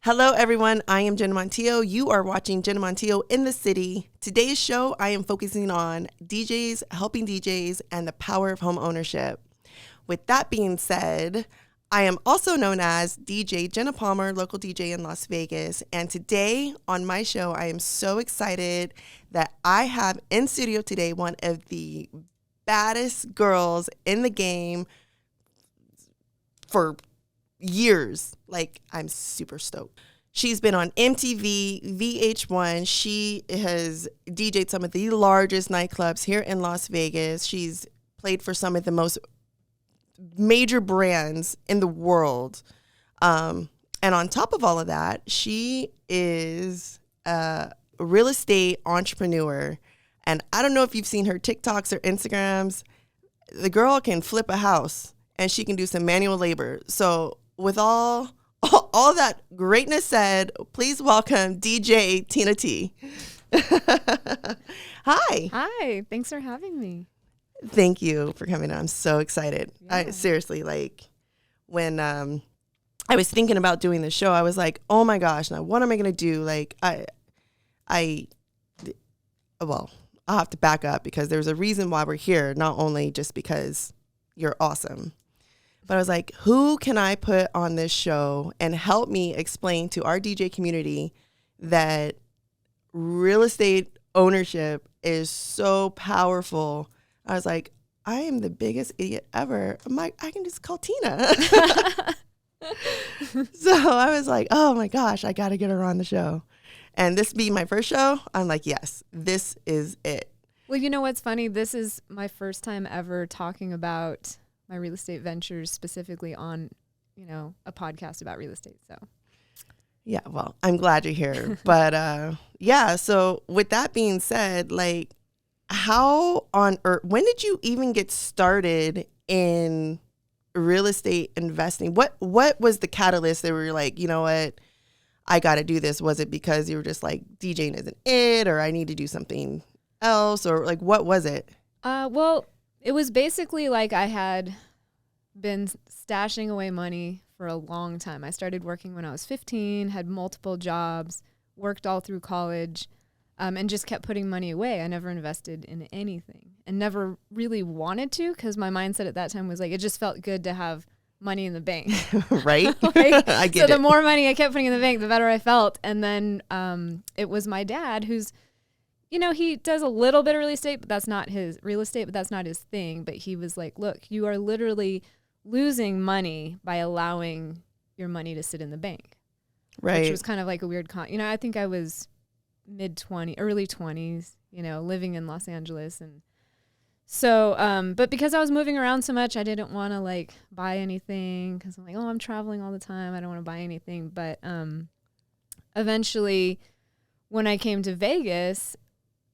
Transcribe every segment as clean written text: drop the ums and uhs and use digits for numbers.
Hello, everyone. I am Jenna Montiel. You are watching Jenna Montiel in the City. Today's show, I am focusing on DJs, helping DJs, and the power of home ownership. With that being said, I am also known as DJ Jenna Palmer, local DJ in Las Vegas. And today on my show, I am so excited that I have in studio today one of the baddest girls in the game for years. Like, I'm super stoked. She's been on MTV, VH1. She has DJed some of the largest nightclubs here in Las Vegas. She's played for some of the most major brands in the world. And on top of all of that, she is a real estate entrepreneur. And I don't know if you've seen her TikToks or Instagrams. The girl can flip a house and she can do some manual labor. So with all that greatness said, please welcome DJ Tina T. Hi. Hi. Thanks for having me. Thank you for coming on. I'm so excited. Yeah. I seriously, like, when I was thinking about doing this show, I was like, oh my gosh, now what am I going to do? Like, well, I'll have to back up because there's a reason why we're here, not only just because you're awesome. But I was like, who can I put on this show and help me explain to our DJ community that real estate ownership is so powerful? I was like, I am the biggest idiot ever. I can just call Tina. So I was like, oh my gosh, I got to get her on the show. And this being my first show, I'm like, yes, this is it. Well, you know what's funny? This is my first time ever talking about my real estate ventures, specifically on, a podcast about real estate. So, yeah, well, I'm glad you're here. But yeah, so with that being said, like, how on earth, when did you even get started in real estate investing? What was the catalyst that were like, you know what, I got to do this? Was it because you were just like, DJing isn't it, or I need to do something else, or like, what was it? Well, it was basically like I had been stashing away money for a long time. I started working when I was 15, had multiple jobs, worked all through college, and just kept putting money away. I never invested in anything and never really wanted to, because my mindset at that time was like, it just felt good to have money in the bank. Right? I get so it. The more money I kept putting in the bank, the better I felt. And then it was my dad who's, he does a little bit of real estate, but that's not his thing. But he was like, look, you are literally losing money by allowing your money to sit in the bank. Right. Which was kind of like a weird I think I was early 20s, living in Los Angeles. And so, but because I was moving around so much, I didn't want to like buy anything, because I'm like, oh, I'm traveling all the time. I don't want to buy anything. But eventually, when I came to Vegas,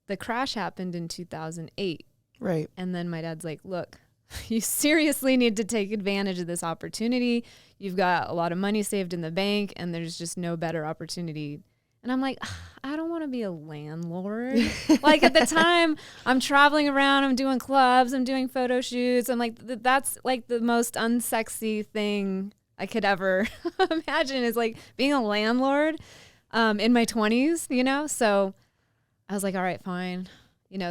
the crash happened in 2008. Right. And then my dad's like, look, you seriously need to take advantage of this opportunity. You've got a lot of money saved in the bank, and there's just no better opportunity. And I'm like, I don't want to be a landlord. Like, at the time, I'm traveling around, I'm doing clubs, I'm doing photo shoots. I'm like, that's like the most unsexy thing I could ever imagine, is like being a landlord in my 20s, So I was like, all right, fine.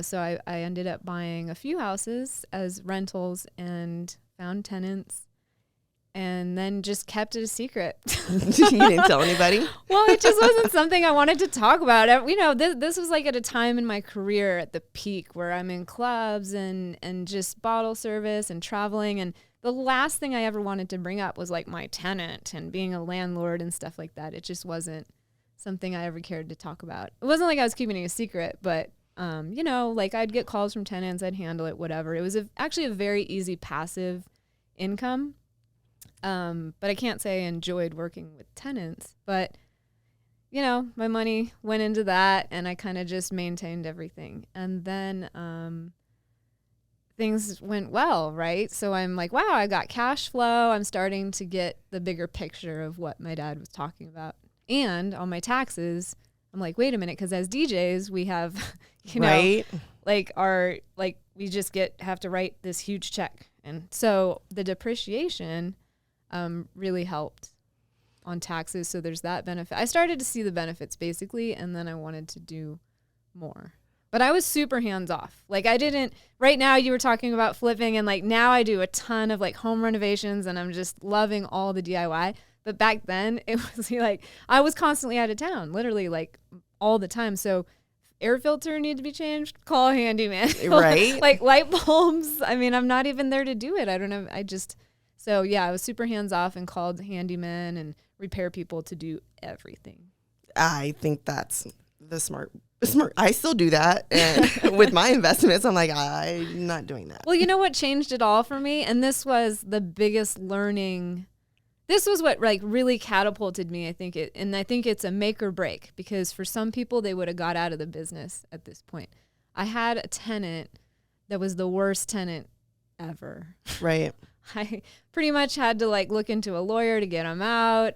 So I ended up buying a few houses as rentals and found tenants, and then just kept it a secret. You didn't tell anybody? Well, it just wasn't something I wanted to talk about. This was like at a time in my career at the peak where I'm in clubs and just bottle service and traveling. And the last thing I ever wanted to bring up was like my tenant and being a landlord and stuff like that. It just wasn't something I ever cared to talk about. It wasn't like I was keeping it a secret, but like I'd get calls from tenants, I'd handle it, whatever. It was actually a very easy passive income. But I can't say I enjoyed working with tenants, but my money went into that, and I kind of just maintained everything. And then, things went well, right? So I'm like, wow, I got cash flow. I'm starting to get the bigger picture of what my dad was talking about. And on my taxes, I'm like, wait a minute, because as DJs, we have, Right. we just have to write this huge check. And so the depreciation really helped on taxes. So there's that benefit. I started to see the benefits basically, and then I wanted to do more. But I was super hands off. Like I didn't, right now you were talking about flipping, and like now I do a ton of like home renovations, and I'm just loving all the DIY. But back then it was like, I was constantly out of town, literally like all the time. So air filter need to be changed, call a handyman. Right. Like light bulbs. I mean, I'm not even there to do it. I don't know. So yeah, I was super hands off and called handymen and repair people to do everything. I think that's the smart. I still do that, and with my investments, I'm like, I'm not doing that. Well, you know what changed it all for me? And this was the biggest learning. This was what like really catapulted me. I think it's a make or break, because for some people they would have got out of the business at this point. I had a tenant that was the worst tenant ever. Right. I pretty much had to like look into a lawyer to get them out.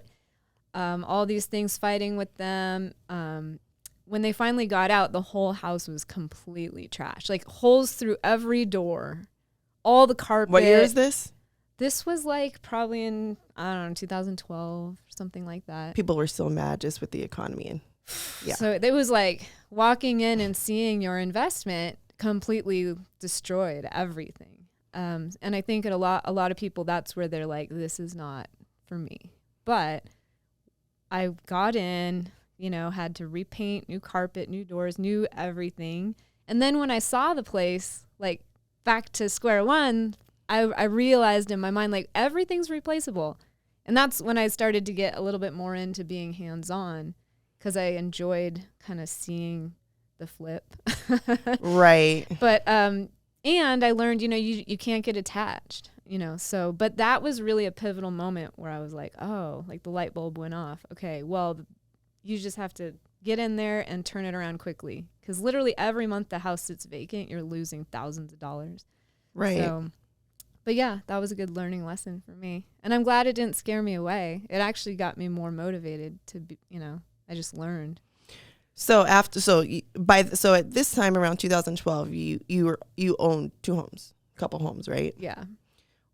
All these things, fighting with them. When they finally got out, the whole house was completely trashed. Like holes through every door, all the carpet. What year is this? This was like probably in, I don't know, 2012 or something like that. People were still mad just with the economy. And yeah. So it was like walking in and seeing your investment completely destroyed everything. And I think a lot of people, that's where they're like, this is not for me. But I got in, had to repaint, new carpet, new doors, new everything. And then when I saw the place, like back to square one, I realized in my mind, like everything's replaceable. And that's when I started to get a little bit more into being hands-on, because I enjoyed kind of seeing the flip. Right. But, and I learned, you can't get attached, but that was really a pivotal moment where I was like, oh, like the light bulb went off. Okay, well, you just have to get in there and turn it around quickly, because literally every month the house sits vacant, you're losing thousands of dollars. Right. So, but yeah, that was a good learning lesson for me. And I'm glad it didn't scare me away. It actually got me more motivated to be, I just learned. So at this time around 2012, you owned a couple homes, right? Yeah.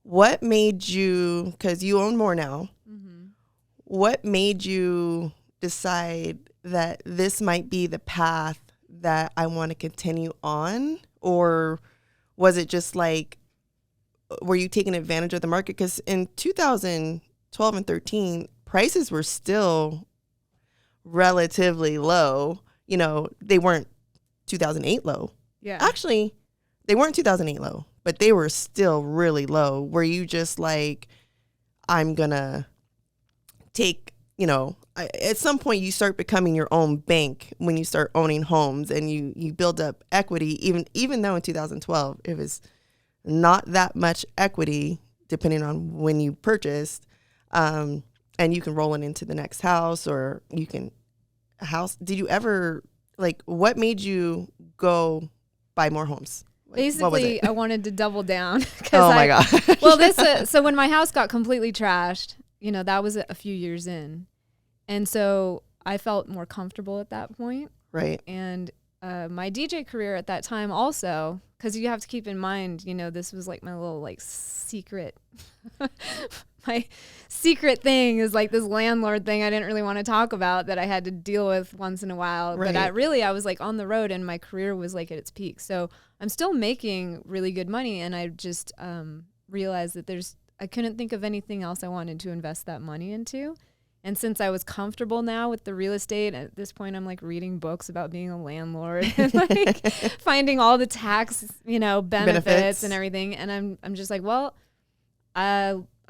What made you, because you own more now, what made you decide that this might be the path that I want to continue on? Or was it just like, were you taking advantage of the market? Because in 2012 and 13, prices were still relatively low. They weren't 2008 low. Yeah. Actually, they weren't 2008 low, but they were still really low. Were you just like, I'm going to take, at some point you start becoming your own bank when you start owning homes, and you build up equity, even though in 2012 it was not that much equity, depending on when you purchased, and you can roll it into the next house, or you can did you ever, like, what made you go buy more homes? Basically, I wanted to double down. Oh my God. Well, so when my house got completely trashed, that was a few years in. And so I felt more comfortable at that point. Right. And my DJ career at that time also, because you have to keep in mind, this was like my little like secret, my secret thing is like this landlord thing I didn't really want to talk about that I had to deal with once in a while. Right. But I was like on the road, and my career was like at its peak. So I'm still making really good money, and I just realized that I couldn't think of anything else I wanted to invest that money into. And since I was comfortable now with the real estate, at this point I'm like reading books about being a landlord and like finding all the tax, benefits and everything. And I'm just like, well,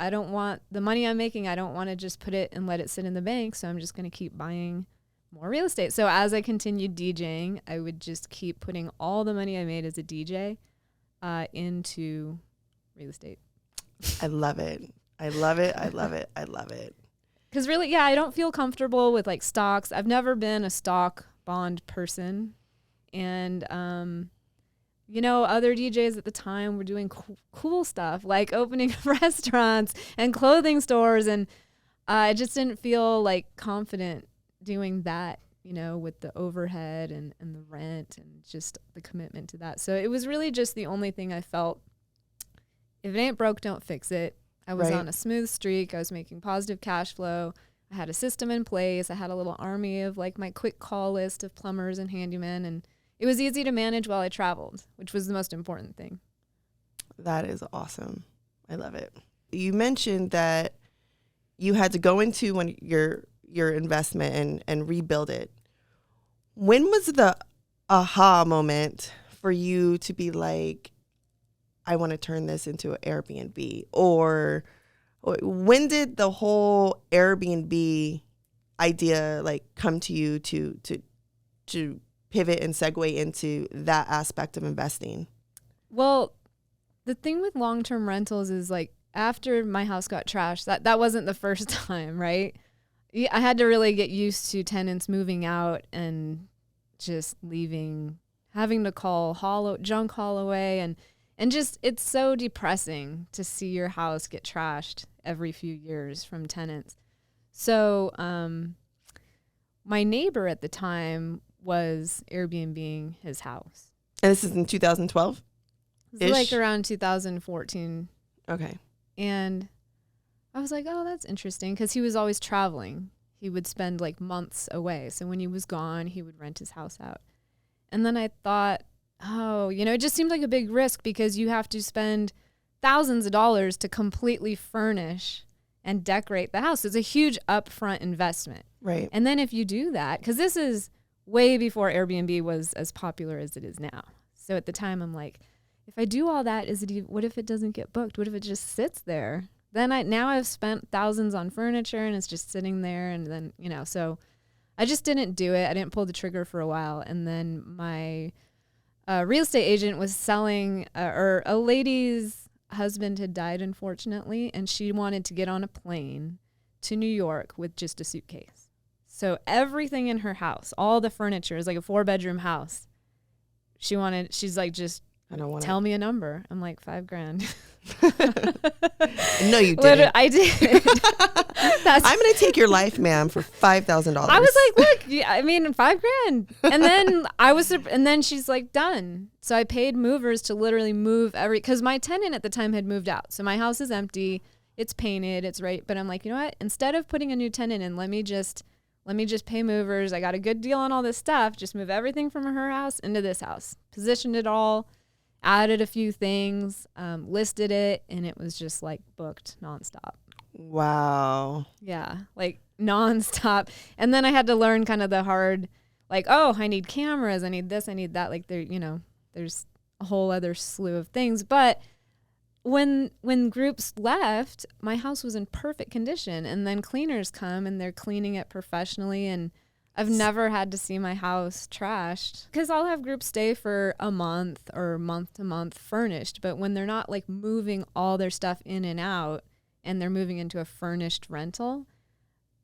I don't want the money I'm making. I don't want to just put it and let it sit in the bank. So I'm just going to keep buying more real estate. So as I continued DJing, I would just keep putting all the money I made as a DJ into real estate. I love it. I love it. I love it. I love it. Because really, I don't feel comfortable with like stocks. I've never been a stock bond person. And, other DJs at the time were doing cool stuff like opening restaurants and clothing stores. And I just didn't feel like confident doing that, with the overhead and the rent and just the commitment to that. So it was really just the only thing I felt, if it ain't broke, don't fix it. I was on a smooth streak. I was making positive cash flow. I had a system in place. I had a little army of like my quick call list of plumbers and handymen, and it was easy to manage while I traveled, which was the most important thing. That is awesome. I love it. You mentioned that you had to go into your investment and rebuild it. When was the aha moment for you to be like, I want to turn this into an Airbnb? Or when did the whole Airbnb idea like come to you to pivot and segue into that aspect of investing? Well, the thing with long-term rentals is like after my house got trashed, that wasn't the first time, right? I had to really get used to tenants moving out and just leaving, having to call junk haul away, and just it's so depressing to see your house get trashed every few years from tenants. So my neighbor at the time was Airbnb-ing his house. And this is in 2012? It was like around 2014. Okay. And I was like, oh, that's interesting, because he was always traveling. He would spend like months away. So when he was gone, he would rent his house out. And then I thought, oh, it just seemed like a big risk because you have to spend thousands of dollars to completely furnish and decorate the house. It's a huge upfront investment. Right. And then if you do that, because this is way before Airbnb was as popular as it is now. So at the time, I'm like, if I do all that, what if it doesn't get booked? What if it just sits there? Then I've spent thousands on furniture and it's just sitting there. And then, so I just didn't do it. I didn't pull the trigger for a while. And then my real estate agent was selling, or a lady's husband had died, unfortunately, and she wanted to get on a plane to New York with just a suitcase. So everything in her house, all the furniture, is like a 4-bedroom house. She's like, just I don't want tell me a number. I'm like, $5,000. No, you didn't. I did. I'm going to take your life, ma'am, for $5,000. I was like, look, I mean, $5,000. And then and then she's like, done. So I paid movers to literally move because my tenant at the time had moved out. So my house is empty. It's painted. It's right. But I'm like, you know what? Instead of putting a new tenant in, let me just pay movers. I got a good deal on all this stuff. Just move everything from her house into this house. Positioned it all. Added a few things, listed it, and it was just like booked nonstop. Wow. Yeah, like nonstop. And then I had to learn kind of the hard, like, oh, I need cameras, I need this, I need that. Like there's a whole other slew of things. But when groups left, my house was in perfect condition, and then cleaners come and they're cleaning it professionally, and I've never had to see my house trashed, because I'll have groups stay for a month or month to month furnished. But when they're not like moving all their stuff in and out and they're moving into a furnished rental,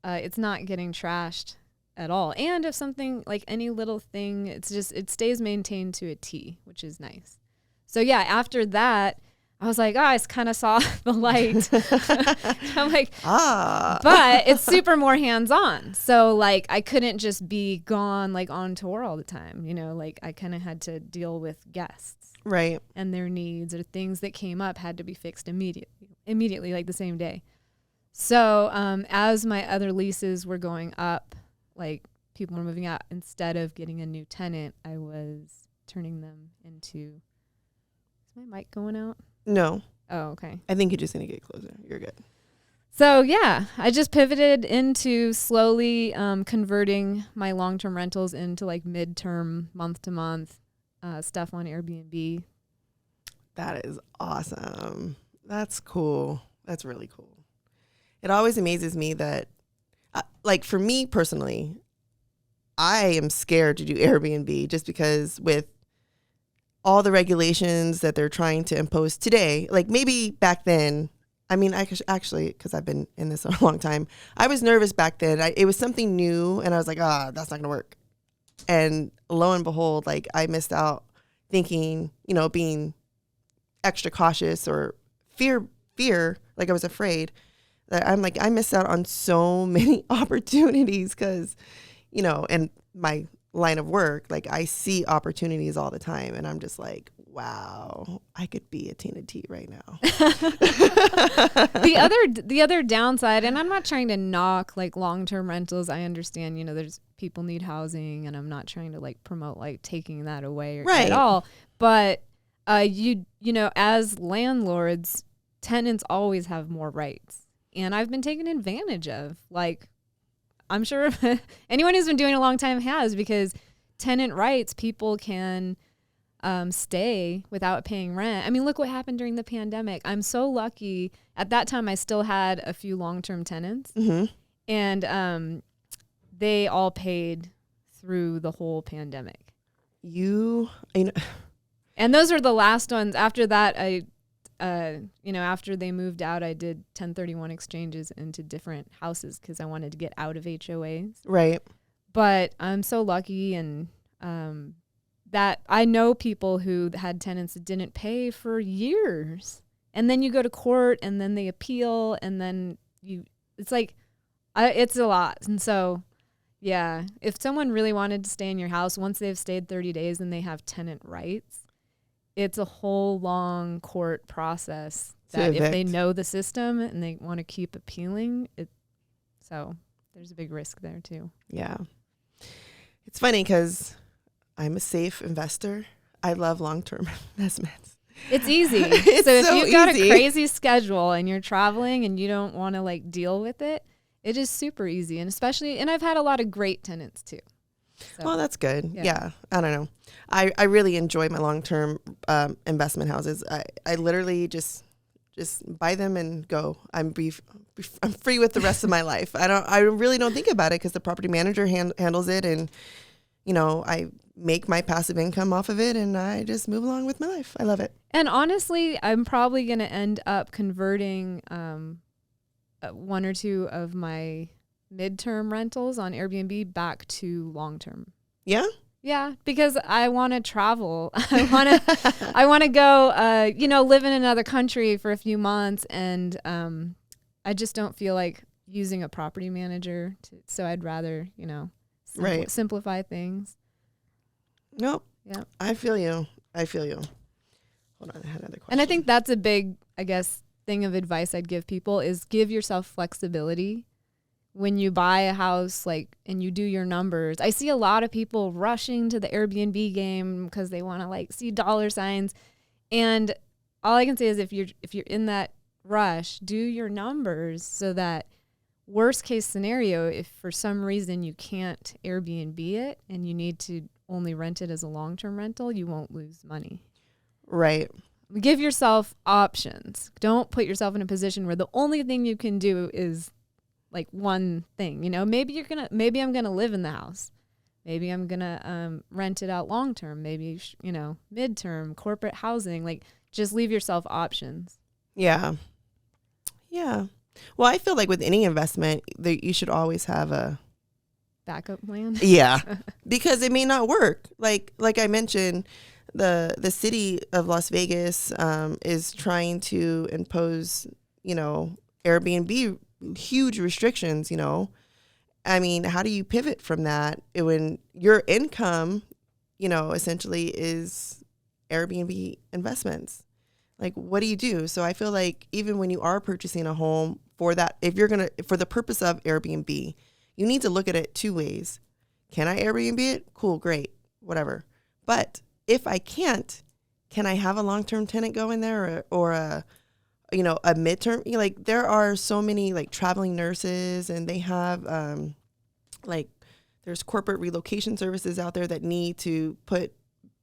it's not getting trashed at all. And if something like any little thing, it stays maintained to a T, which is nice. So yeah, after that, I was like, I kind of saw the light. I'm like, but it's super more hands-on. So like, I couldn't just be gone, like on tour all the time. Like I kind of had to deal with guests, right? And their needs or things that came up had to be fixed immediately, like the same day. So as my other leases were going up, like people were moving out, instead of getting a new tenant, I was turning them into. Is my mic going out? No. Oh, okay. I think you just need to get closer. You're good. So yeah, I just pivoted into slowly converting my long-term rentals into like midterm, month-to-month stuff on Airbnb. That is awesome. That's cool. That's really cool. It always amazes me that, like for me personally, I am scared to do Airbnb just because with all the regulations that they're trying to impose today, like maybe back then, I mean, I actually, because I've been in this a long time, I was nervous back then. It was something new, and I was like, that's not going to work. And lo and behold, like I missed out thinking, being extra cautious or fear, like I was afraid that I'm like, I missed out on so many opportunities because, and my line of work, like I see opportunities all the time, and I'm just like, wow, I could be a Tina T right now. The other downside, and I'm not trying to knock like long-term rentals. I understand, there's people need housing, and I'm not trying to like promote like taking that away Right. at all. But as landlords, tenants always have more rights, and I've been taken advantage of. Like, I'm sure anyone who's been doing it a long time has, because tenant rights, people can stay without paying rent. I mean, look what happened during the pandemic. I'm so lucky. At that time, I still had a few long-term tenants, and they all paid through the whole pandemic. And those are the last ones. After that, after they moved out, I did 1031 exchanges into different houses because I wanted to get out of HOAs. Right. But I'm so lucky, and that I know people who had tenants that didn't pay for years, and then you go to court, and then they appeal, and then it's a lot. And so, yeah, if someone really wanted to stay in your house, once they've stayed 30 days and they have tenant rights, it's a whole long court process that if they know the system and they want to keep appealing it. So there's a big risk there too. Yeah. It's funny because I'm a safe investor. I love long-term investments. It's easy. It's so if so you've got easy. a crazy schedule and you're traveling and you don't want to like deal with it, it is super easy. And and I've had a lot of great tenants too. So, well, that's good. Yeah. I don't know. I really enjoy my long-term investment houses. I literally just buy them and go. I'm free with the rest of my life. I really don't think about it because the property manager handles it, and I make my passive income off of it, and I just move along with my life. I love it. And honestly, I'm probably going to end up converting one or two of my midterm rentals on Airbnb back to long-term. Yeah? Yeah, because I want to travel. I want to go, live in another country for a few months, and I just don't feel like using a property manager. So I'd rather, simplify things. Nope. Yeah. I feel you. Hold on, I had another question. And I think that's a big, thing of advice I'd give people is give yourself flexibility. When you buy a house, and you do your numbers, I see a lot of people rushing to the Airbnb game because they want to see dollar signs. And all I can say is if you're in that rush, do your numbers so that worst case scenario, if for some reason you can't Airbnb it and you need to only rent it as a long-term rental, you won't lose money. Right. Give yourself options. Don't put yourself in a position where the only thing you can do is one thing. Maybe I'm gonna live in the house. Maybe I'm gonna rent it out long term. Maybe midterm, corporate housing. Just leave yourself options. Yeah. Yeah. Well, I feel like with any investment, you should always have a backup plan. Yeah, because it may not work. Like I mentioned, the city of Las Vegas is trying to impose, Airbnb huge restrictions. I mean, how do you pivot from that when your income, essentially is Airbnb investments? What do you do? So I feel like even when you are purchasing a home for that, for the purpose of Airbnb, you need to look at it two ways. Can I Airbnb it? Cool, great, whatever. But if I can't, can I have a long-term tenant go in there or a midterm? There are so many traveling nurses, and they have there's corporate relocation services out there that need to put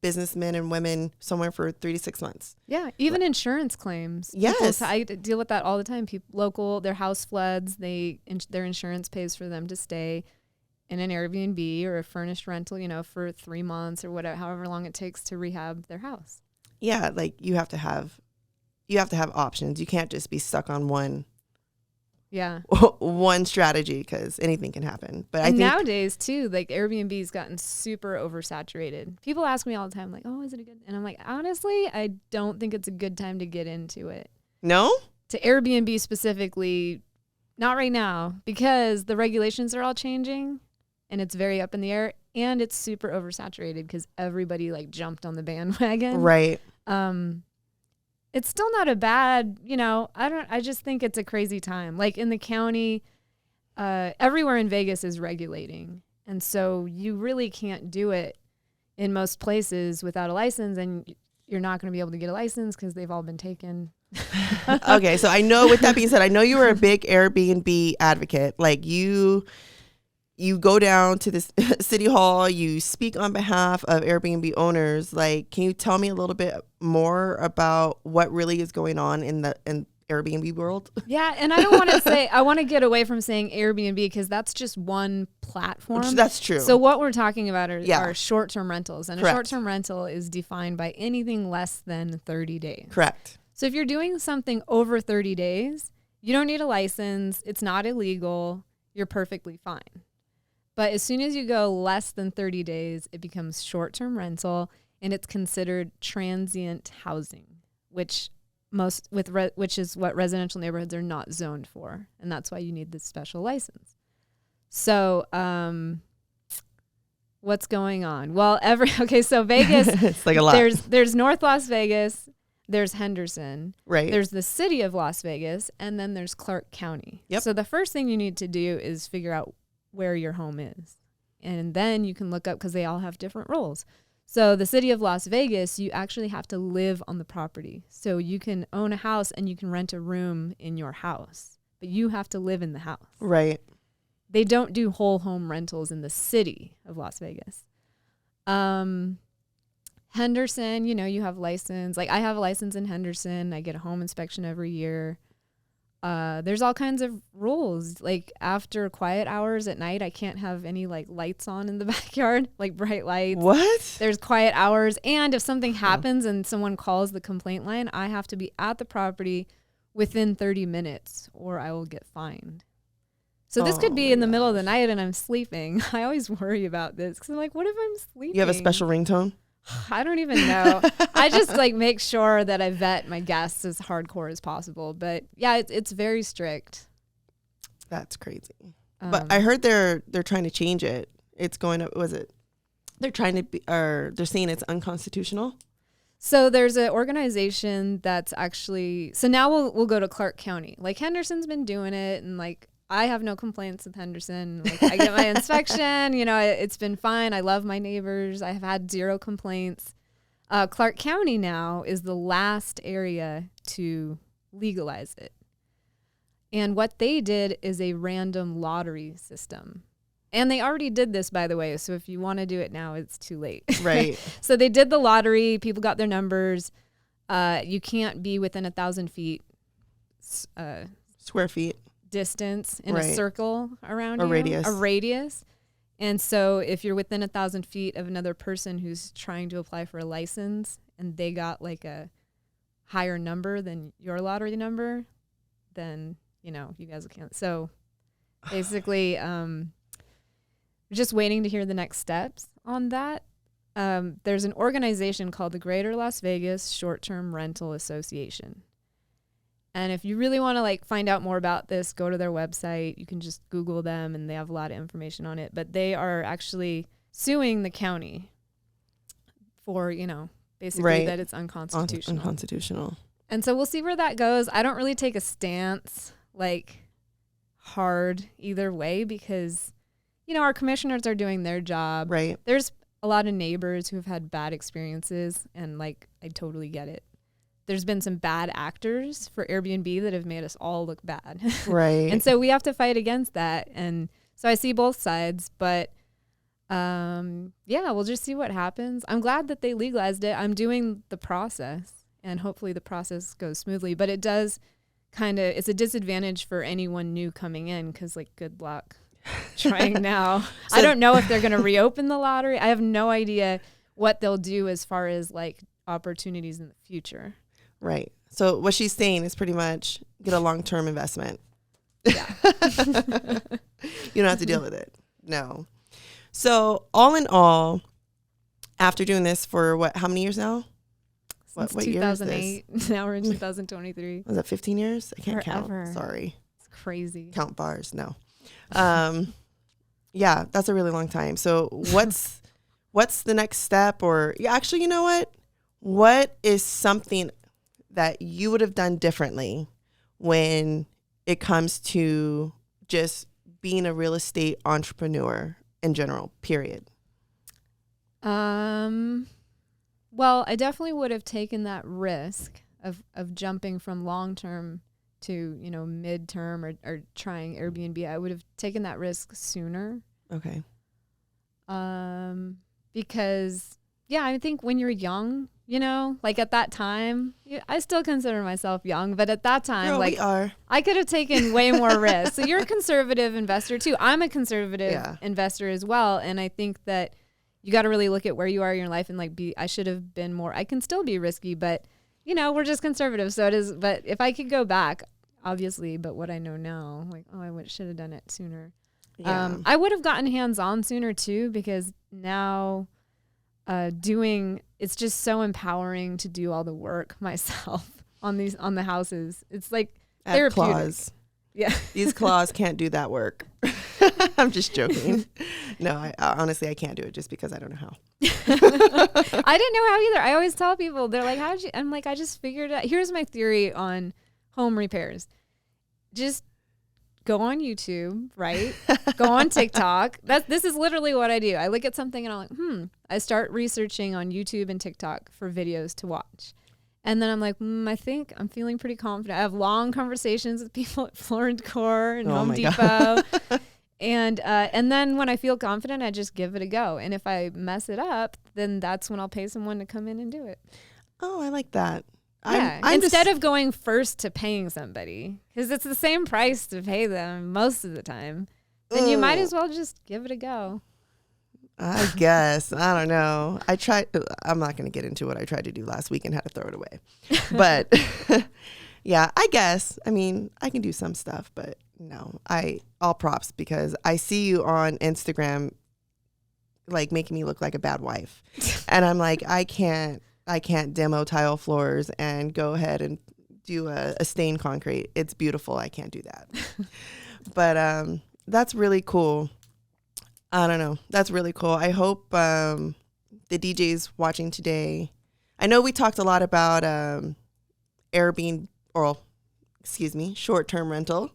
businessmen and women somewhere for 3 to 6 months. Yeah, even insurance claims. Yes. I deal with that all the time. People, their house floods, their insurance pays for them to stay in an Airbnb or a furnished rental, for 3 months or whatever, however long it takes to rehab their house. Yeah, you have to have options. You can't just be stuck on one strategy because anything can happen. But I think nowadays too, Airbnb's gotten super oversaturated. People ask me all the time, "Oh, is it a good?" And I'm like, honestly, I don't think it's a good time to get into it. No? To Airbnb specifically, not right now, because the regulations are all changing and it's very up in the air. and it's super oversaturated because everybody like jumped on the bandwagon. Right. It's still not a bad, I just think it's a crazy time. Like in the county, everywhere in Vegas is regulating. And so you really can't do it in most places without a license, and you're not going to be able to get a license because they've all been taken. Okay, so I know, with that being said, I know you were a big Airbnb advocate. Like you go down to this city hall, you speak on behalf of Airbnb owners. Like, can you tell me a little bit more about what really is going on in Airbnb world? Yeah, and I don't want to say, I want to get away from saying Airbnb because that's just one platform. That's true. So what we're talking about are short-term rentals, and Correct. A short-term rental is defined by anything less than 30 days. Correct. So if you're doing something over 30 days, you don't need a license. It's not illegal. You're perfectly fine. But as soon as you go less than 30 days, it becomes short-term rental, and it's considered transient housing, which is what residential neighborhoods are not zoned for, and that's why you need this special license. So, what's going on? Well, so Vegas, it's like a lot. There's North Las Vegas, there's Henderson, right? There's the city of Las Vegas, and then there's Clark County. Yep. So the first thing you need to do is figure out where your home is, and then you can look up because they all have different rules. So the city of Las Vegas, you actually have to live on the property. So you can own a house and you can rent a room in your house, but you have to live in the house. Right. They don't do whole home rentals in the city of Las Vegas. Henderson, you have license. Like I have a license in Henderson. I get a home inspection every year. There's all kinds of rules. Like after quiet hours at night, I can't have any like lights on in the backyard, like bright lights. What? There's quiet hours. And if something happens and someone calls the complaint line, I have to be at the property within 30 minutes or I will get fined. So this could be in the middle of the night and I'm sleeping. I always worry about this because I'm like, what if I'm sleeping? You have a special ringtone? I don't even know. I just like make sure that I vet my guests as hardcore as possible. But yeah, it's very strict. That's crazy. But I heard they're trying to change it. It's going to, they're trying to be, or they're saying it's unconstitutional. So there's an organization that's actually, so now we'll go to Clark County. Like Henderson's been doing it, and like I have no complaints with Henderson. Like I get my inspection, it's been fine. I love my neighbors. I have had 0 complaints. Clark County now is the last area to legalize it. And what they did is a random lottery system. And they already did this, by the way. So if you want to do it now, it's too late. Right. So they did the lottery. People got their numbers. You can't be within 1,000 feet. Square feet. Distance in a circle around a you. A radius. And so if you're within 1,000 feet of another person who's trying to apply for a license and they got like a higher number than your lottery number, then, you guys can't. So basically, just waiting to hear the next steps on that. There's an organization called the Greater Las Vegas Short-Term Rental Association. And if you really want to like find out more about this, go to their website. You can just Google them and they have a lot of information on it. But they are actually suing the county for, basically that it's unconstitutional. Unconstitutional. And so we'll see where that goes. I don't really take a stance like hard either way because, our commissioners are doing their job. Right. There's a lot of neighbors who have had bad experiences and like I totally get it. There's been some bad actors for Airbnb that have made us all look bad. Right. And so we have to fight against that. And so I see both sides, but we'll just see what happens. I'm glad that they legalized it. I'm doing the process and hopefully the process goes smoothly, but it does it's a disadvantage for anyone new coming in because like good luck trying now. So, I don't know if they're going to reopen the lottery. I have no idea what they'll do as far as like opportunities in the future. Right. So what she's saying is pretty much get a long-term investment. Yeah. You don't have to deal with it. No. So all in all, after doing this for how many years now? Since what year is this? 2008. Now we're in 2023. Was that 15 years? I can't Forever. count. Sorry. It's crazy. Count bars. No. Yeah, that's a really long time. So what's the next step? Or yeah, actually, you know what? What is something that you would have done differently when it comes to just being a real estate entrepreneur in general, period? Well, I definitely would have taken that risk of jumping from long term to, midterm or trying Airbnb. I would have taken that risk sooner. Okay. Because yeah, I think when you're young, like at that time, I still consider myself young, but at that time, Girl, like we are. I could have taken way more risks. So you're a conservative investor too. I'm a conservative investor as well. And I think that you got to really look at where you are in your life and like I should have been more, I can still be risky, but we're just conservative. So it is, but if I could go back, obviously, but what I know now, like, oh, I should have done it sooner. Yeah. I would have gotten hands-on sooner too, because now it's just so empowering to do all the work myself on the houses. It's like therapeutic. Claws. Yeah. These claws can't do that work. I'm just joking. No, I honestly, I can't do it just because I don't know how. I didn't know how either. I always tell people, they're like, how'd you? I'm like, I just figured it out. Here's my theory on home repairs. Just go on YouTube, right? Go on TikTok. This is literally what I do. I look at something and I'm like, I start researching on YouTube and TikTok for videos to watch. And then I'm like, I think I'm feeling pretty confident. I have long conversations with people at Floor & Decor and Home Depot. And then when I feel confident, I just give it a go. And if I mess it up, then that's when I'll pay someone to come in and do it. Oh, I like that. Yeah. Instead of going first to paying somebody, because it's the same price to pay them most of the time, then you might as well just give it a go. I guess. I don't know. I'm not going to get into what I tried to do last week and had to throw it away. But yeah, I guess. I mean, I can do some stuff, but no, all props, because I see you on Instagram, like making me look like a bad wife. And I'm like, I can't demo tile floors and go ahead and do a stained concrete. It's beautiful. I can't do that. But that's really cool. I don't know. That's really cool. I hope the DJs watching today, I know we talked a lot about Airbnb, short-term rental.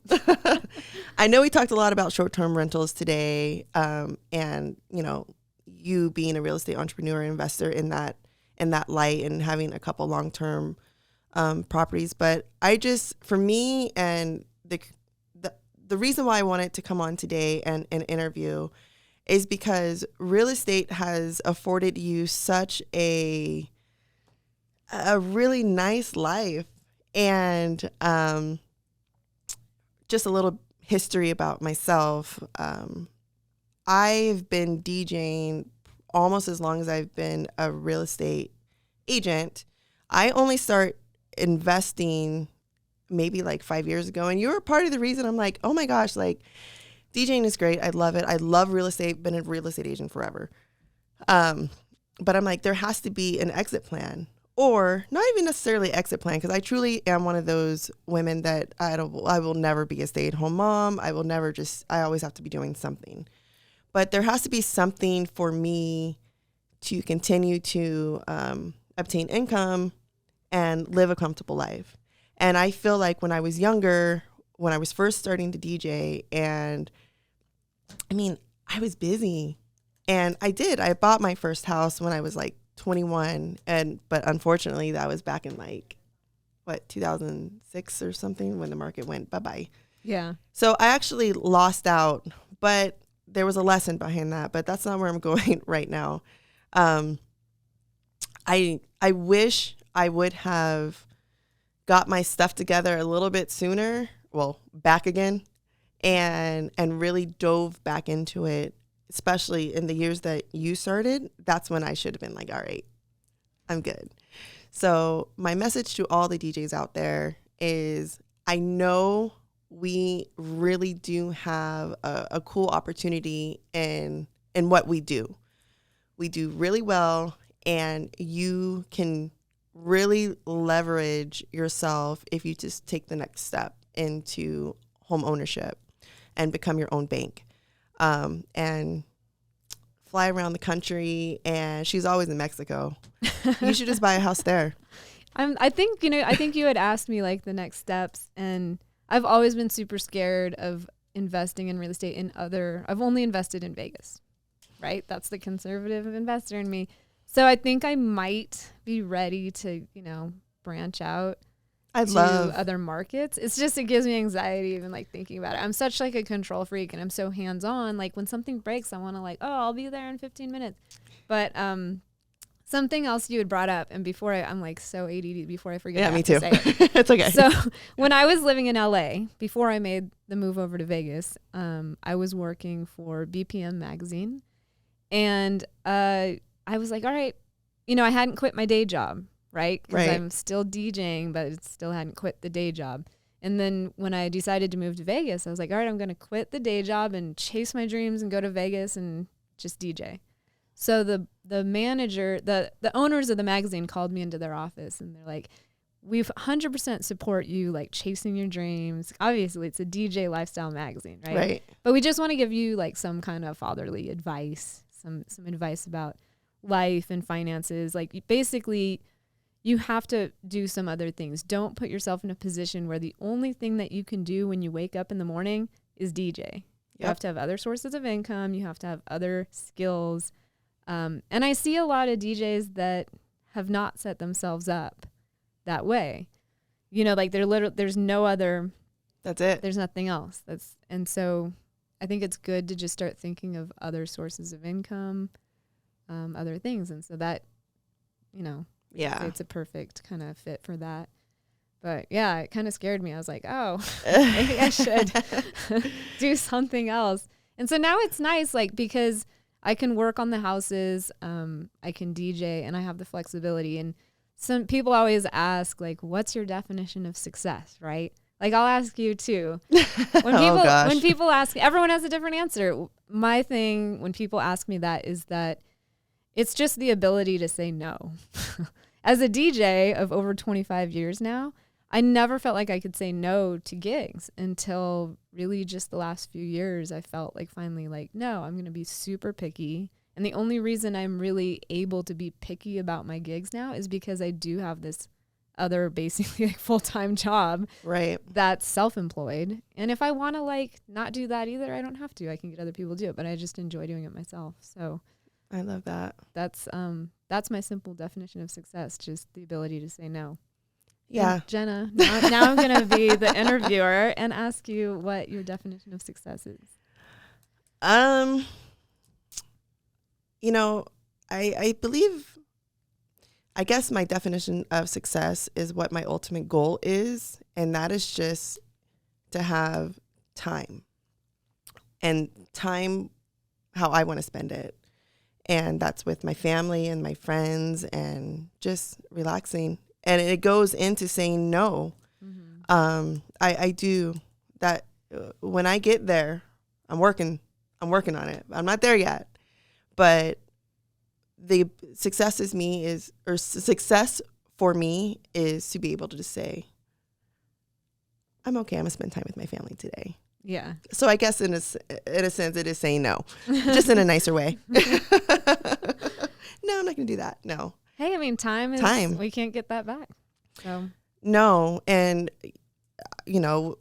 I know we talked a lot about short-term rentals today, and you being a real estate entrepreneur investor in that light and having a couple long-term properties. But for me, and the reason why I wanted to come on today and interview is because real estate has afforded you such a really nice life. And just a little history about myself. I've been DJing almost as long as I've been a real estate agent. I only start investing maybe like 5 years ago. And you were part of the reason I'm like, oh my gosh, like DJing is great. I love it. I love real estate. Been a real estate agent forever. But I'm like, there has to be an exit plan, or not even necessarily exit plan, because I truly am one of those women that I will never be a stay-at-home mom. I always have to be doing something. But there has to be something for me to continue to obtain income and live a comfortable life. And I feel like when I was younger, when I was first starting to DJ, and I mean, I was busy, and I bought my first house when I was like 21, but unfortunately that was back in 2006 or something, when the market went bye-bye. Yeah. So I actually lost out, but there was a lesson behind that, but that's not where I'm going right now. I wish I would have got my stuff together a little bit sooner, back again, and really dove back into it, especially in the years that you started. That's when I should have been like, all right, I'm good. So my message to all the DJs out there is, I know we really do have a cool opportunity in what we do. We do really well, and you can really leverage yourself if you just take the next step into home ownership and become your own bank. and fly around the country. And she's always in Mexico. You should just buy a house there. I think you had asked me like the next steps, and I've always been super scared of investing in real estate I've only invested in Vegas, right? That's the conservative investor in me. So I think I might be ready to, branch out to other markets. It's just, it gives me anxiety even like thinking about it. I'm such like a control freak, and I'm so hands-on. Like when something breaks, I want to like, oh, I'll be there in 15 minutes. But something else you had brought up, and I'm like so ADD before I forget. Yeah, me too. To say it. It's okay. So when I was living in LA, before I made the move over to Vegas, I was working for BPM magazine, and I was like, all right, I hadn't quit my day job, right? Because I'm still DJing, but it still hadn't quit the day job. And then when I decided to move to Vegas, I was like, all right, I'm going to quit the day job and chase my dreams and go to Vegas and just DJ. So the manager, the owners of the magazine called me into their office, and they're like, we 100% support you like chasing your dreams. Obviously, it's a DJ lifestyle magazine, right? Right. But we just want to give you like some kind of fatherly advice, some advice about life and finances. Like basically, you have to do some other things. Don't put yourself in a position where the only thing that you can do when you wake up in the morning is DJ. You have to have other sources of income. You have to have other skills. And I see a lot of DJs that have not set themselves up that way. Like there's no other. That's it. There's nothing else. And so I think it's good to just start thinking of other sources of income, other things. And so that, yeah, it's a perfect kind of fit for that. But yeah, it kind of scared me. I was like, oh, maybe I should do something else. And so now it's nice, like, because I can work on the houses, I can DJ, and I have the flexibility. And some people always ask, like, what's your definition of success, right? Like, I'll ask you too. When people ask, everyone has a different answer. My thing when people ask me that is that it's just the ability to say no. As a DJ of over 25 years now, I never felt like I could say no to gigs until really just the last few years. I felt like finally like, no, I'm going to be super picky. And the only reason I'm really able to be picky about my gigs now is because I do have this other basically like full-time job. Right. That's self-employed. And if I want to like not do that either, I don't have to. I can get other people to do it, but I just enjoy doing it myself. So I love that. That's my simple definition of success, just the ability to say no. Yeah. And Jenna, now I'm going to be the interviewer and ask you what your definition of success is. I believe, I guess my definition of success is what my ultimate goal is. And that is just to have time, and time how I want to spend it. And that's with my family and my friends and just relaxing. And it goes into saying no. Mm-hmm. I do that when I get there. I'm working on it. I'm not there yet, but the success for me is to be able to just say, I'm okay. I'm gonna spend time with my family today. Yeah. So I guess in a sense, it is saying no, just in a nicer way. No, I'm not gonna do that. No. Hey, I mean, time. We can't get that back. So. No. And,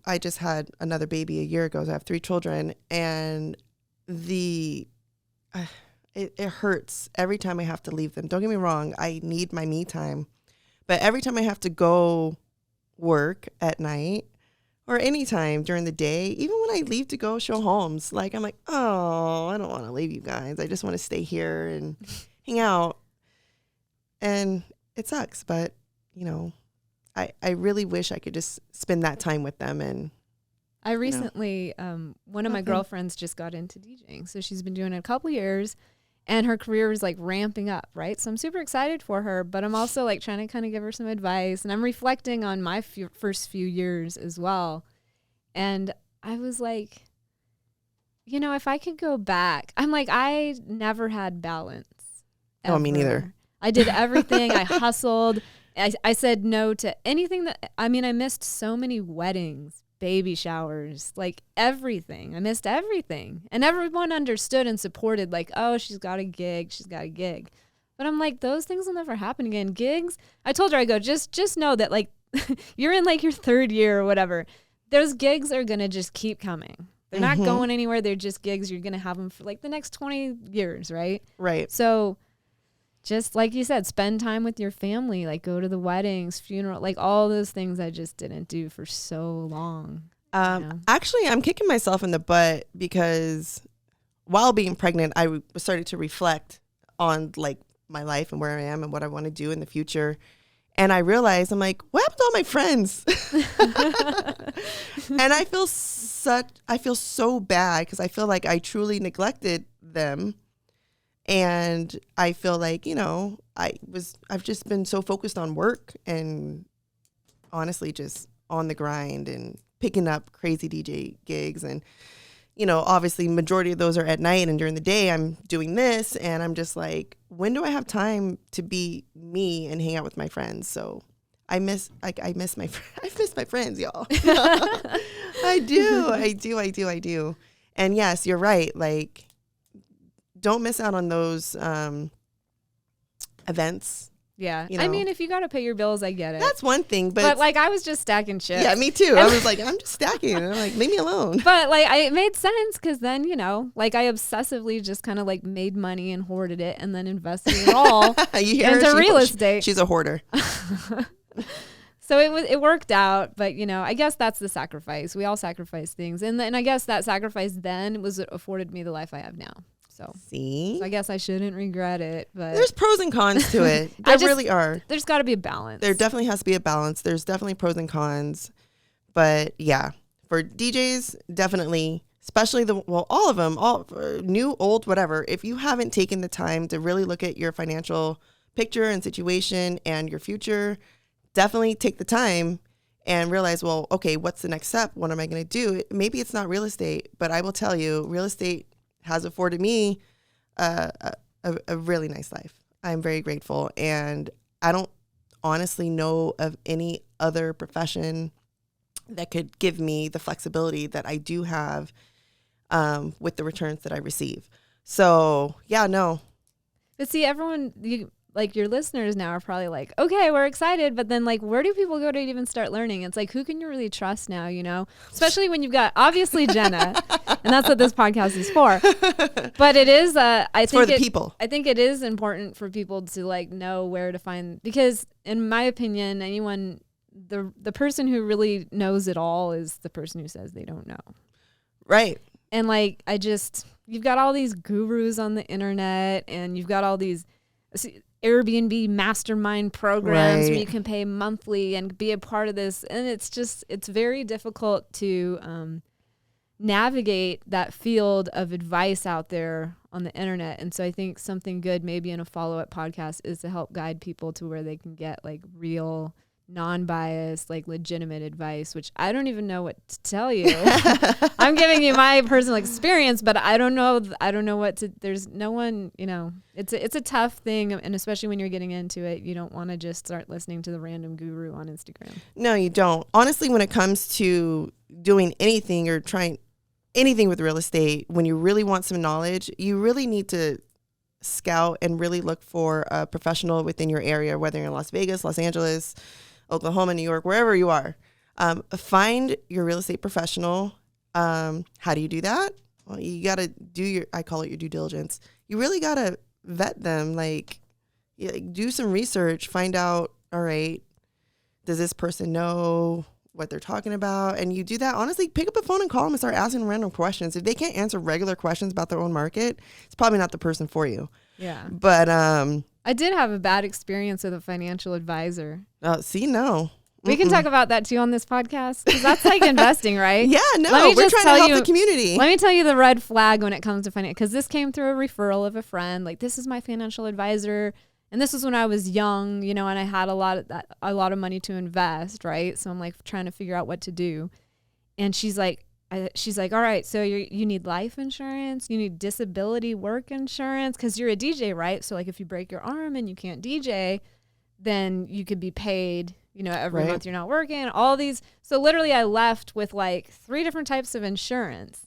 I just had another baby a year ago. So I have 3 children, and it hurts every time I have to leave them. Don't get me wrong. I need my me time. But every time I have to go work at night or anytime during the day, even when I leave to go show homes, like I'm like, oh, I don't want to leave you guys. I just want to stay here and hang out. And it sucks, but, I really wish I could just spend that time with them. And I recently, one of my girlfriends just got into DJing. So she's been doing it a couple years, and her career is like ramping up, right? So I'm super excited for her, but I'm also like trying to kind of give her some advice. And I'm reflecting on my first few years as well. And I was like, if I could go back, I'm like, I never had balance. Oh, me neither. I did everything. I hustled. I said no to anything I missed so many weddings baby showers, like everything. I missed everything. And everyone understood and supported, like, oh, she's got a gig. But I'm like, those things will never happen again. Gigs, I told her, I go, just know that, like, you're in like your third year or whatever. Those gigs are going to just keep coming. They're not going anywhere. They're just gigs. You're going to have them for like the next 20 years, right? Right. So just like you said, spend time with your family, like go to the weddings, funeral, like all those things I just didn't do for so long. Actually, I'm kicking myself in the butt because while being pregnant, I started to reflect on like my life and where I am and what I want to do in the future. And I realized, I'm like, what happened to all my friends? And I feel so bad because I feel like I truly neglected them. And I feel like, you know, I've just been so focused on work and honestly just on the grind and picking up crazy DJ gigs. And, you know, obviously majority of those are at night, and during the day I'm doing this, and I'm just like, when do I have time to be me and hang out with my friends? So I miss my friends, y'all. I do. And yes, you're right. Like, don't miss out on those events. Yeah. You know? I mean, if you got to pay your bills, I get it. That's one thing. But like, I was just stacking shit. Yeah, me too. I was like, I'm just stacking. And I'm like, leave me alone. But like, it made sense because then, you know, like I obsessively just kind of like made money and hoarded it and then invested it all into real estate. She's a hoarder. So it worked out, but you know, I guess that's the sacrifice. We all sacrifice things. And I guess that sacrifice then was what afforded me the life I have now. So I guess I shouldn't regret it, but there's pros and cons to it. There really are. There's got to be a balance. There definitely has to be a balance. There's definitely pros and cons, but yeah, for DJs, definitely, especially all of them, all new, old, whatever. If you haven't taken the time to really look at your financial picture and situation and your future, definitely take the time and realize, well, okay, what's the next step? What am I going to do? Maybe it's not real estate, but I will tell you, real estate has afforded me a really nice life. I'm very grateful. And I don't honestly know of any other profession that could give me the flexibility that I do have with the returns that I receive. So, yeah, no. But see, like your listeners now are probably like, okay, we're excited, but then like, where do people go to even start learning? It's like, who can you really trust now, you know, especially when you've got obviously Jenna, and that's what this podcast is for. But it is, for the people. I think it is important for people to like know where to find, because in my opinion, the person who really knows it all is the person who says they don't know. Right. And like, you've got all these gurus on the internet, and you've got all these Airbnb mastermind programs where you can pay monthly and be a part of this. And it's very difficult to navigate that field of advice out there on the internet. And so I think something good maybe in a follow-up podcast is to help guide people to where they can get like real, non-biased, like legitimate advice, which I don't even know what to tell you. I'm giving you my personal experience, but I don't know what to, there's no one, you know, it's a tough thing. And especially when you're getting into it, you don't want to just start listening to the random guru on Instagram. No, you don't. Honestly, when it comes to doing anything or trying anything with real estate, when you really want some knowledge, you really need to scout and really look for a professional within your area, whether you're in Las Vegas, Los Angeles, Oklahoma, New York, wherever you are. Find your real estate professional. How do you do that? Well, you got to do I call it your due diligence. You really got to vet them, like do some research, find out, all right, does this person know what they're talking about? And you do that, honestly, pick up a phone and call them and start asking random questions. If they can't answer regular questions about their own market, it's probably not the person for you. Yeah. But I did have a bad experience with a financial advisor. No. We can talk about that too on this podcast, because that's like investing, right? Yeah, no, we're trying to help the community. Let me tell you the red flag when it comes to finance, because this came through a referral of a friend. Like, this is my financial advisor, and this was when I was young, you know, and I had a lot of money to invest, right? So I'm like trying to figure out what to do, and she's like, all right, so you need life insurance, you need disability work insurance, because you're a DJ, right? So like if you break your arm and you can't DJ, then you could be paid, every Right. month you're not working, all these. So literally I left with like 3 different types of insurance.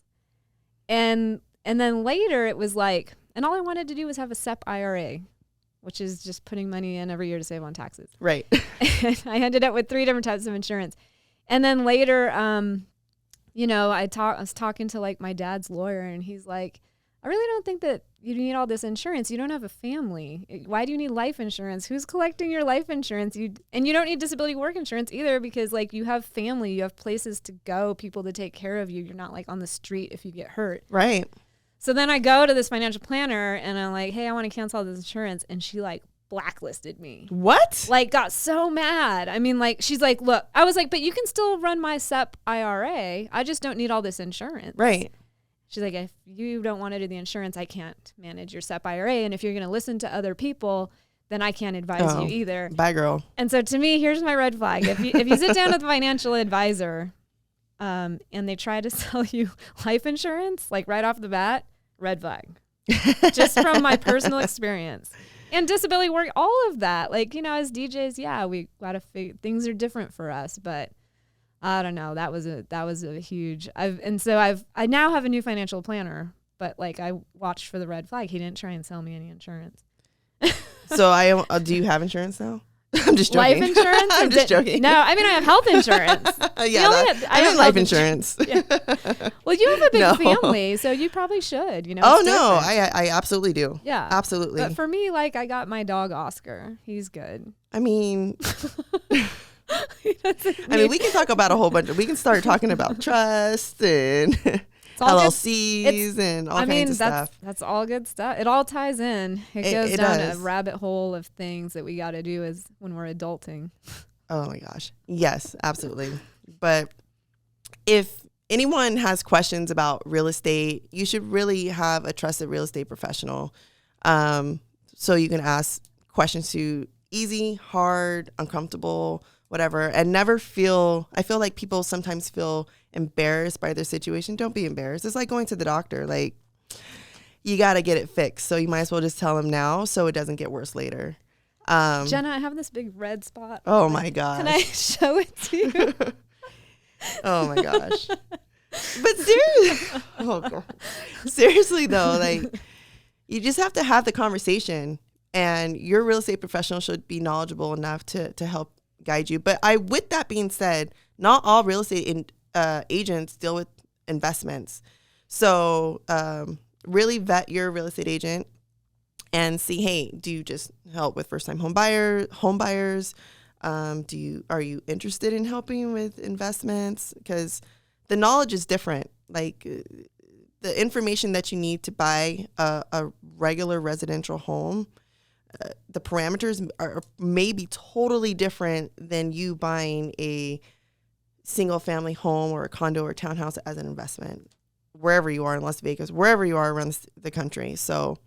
And then later it was like, and all I wanted to do was have a SEP IRA, which is just putting money in every year to save on taxes. Right. And I ended up with 3 different types of insurance. And then later, I was talking to like my dad's lawyer, and he's like, I really don't think that you need all this insurance. You don't have a family. Why do you need life insurance? Who's collecting your life insurance? And you don't need disability work insurance either, because like you have family, you have places to go, people to take care of you. You're not like on the street if you get hurt. Right. So then I go to this financial planner and I'm like, hey, I want to cancel all this insurance. And she like blacklisted me. What? Like got so mad. I mean, like, she's like, look, I was like, but you can still run my SEP IRA. I just don't need all this insurance. Right. She's like, if you don't want to do the insurance, I can't manage your SEP IRA. And if you're going to listen to other people, then I can't advise you either. Bye, girl. And so to me, here's my red flag. If you sit down with a financial advisor and they try to sell you life insurance, like right off the bat, red flag. Just from my personal experience. And disability work, all of that. Like, as DJs, yeah, we got to things are different for us, but I don't know. That was a huge. I now have a new financial planner, but like I watched for the red flag. He didn't try and sell me any insurance. So do you have insurance now? I'm just joking. Life insurance? I'm just joking. No, I mean I have health insurance. I mean life insurance. Yeah. Well, you have a big No. family, so you probably should. Oh it's no, different. I absolutely do. Yeah, Absolutely. But for me, like I got my dog Oscar. He's good. I mean, He doesn't we can talk about a whole bunch. We can start talking about trust and all good. LLCs and all kinds of stuff. That's all good stuff. It all ties in. It goes it down does. a rabbit hole of things that we got to do as when we're adulting. Oh my gosh. Yes, absolutely. But if anyone has questions about real estate, you should really have a trusted real estate professional. So you can ask questions to easy, hard, uncomfortable, whatever, and never I feel like people sometimes feel embarrassed by their situation. Don't be embarrassed. It's like going to the doctor. Like, you got to get it fixed. So you might as well just tell them now so it doesn't get worse later. Jenna, I have this big red spot. Oh my gosh. Can I show it to you? Oh my gosh. But seriously, oh God. Seriously though, like you just have to have the conversation, and your real estate professional should be knowledgeable enough to help guide you. But with that being said, not all real estate agents deal with investments. So really vet your real estate agent and see, hey, do you just help with first-time home buyers? Are you interested in helping with investments? Because the knowledge is different. Like the information that you need to buy a regular residential home, the parameters are maybe totally different than you buying a single family home or a condo or townhouse as an investment, wherever you are in Las Vegas, wherever you are around the country. So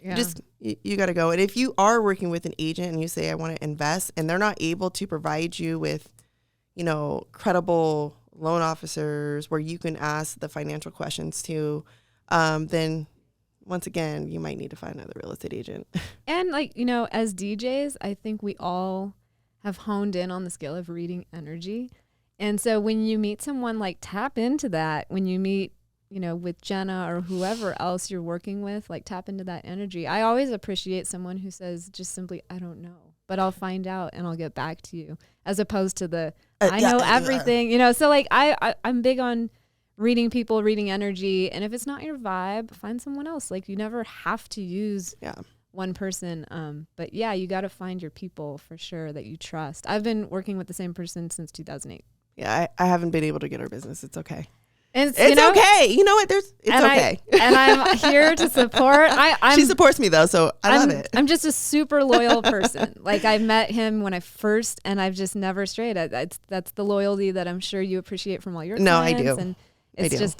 Yeah. you got to go. And if you are working with an agent and you say, I want to invest, and they're not able to provide you with, credible loan officers where you can ask the financial questions to, then once again, you might need to find another real estate agent. And as DJs, I think we all have honed in on the skill of reading energy. And so when you meet someone, like tap into that. When you meet, with Jenna or whoever else you're working with, like tap into that energy. I always appreciate someone who says just simply, I don't know, but I'll find out and I'll get back to you, as opposed to I know everything, So like I'm big on reading people, reading energy. And if it's not your vibe, find someone else. Like you never have to use one person. But yeah, you got to find your people for sure that you trust. I've been working with the same person since 2008. Yeah, I haven't been able to get her business. It's okay. And It's okay. You know what? It's okay. And I'm here to support. She supports me though, so I love it. I'm just a super loyal person. Like I met him when I first, and I've just never strayed. That's the loyalty that I'm sure you appreciate from all your No, I clients. do. And it's just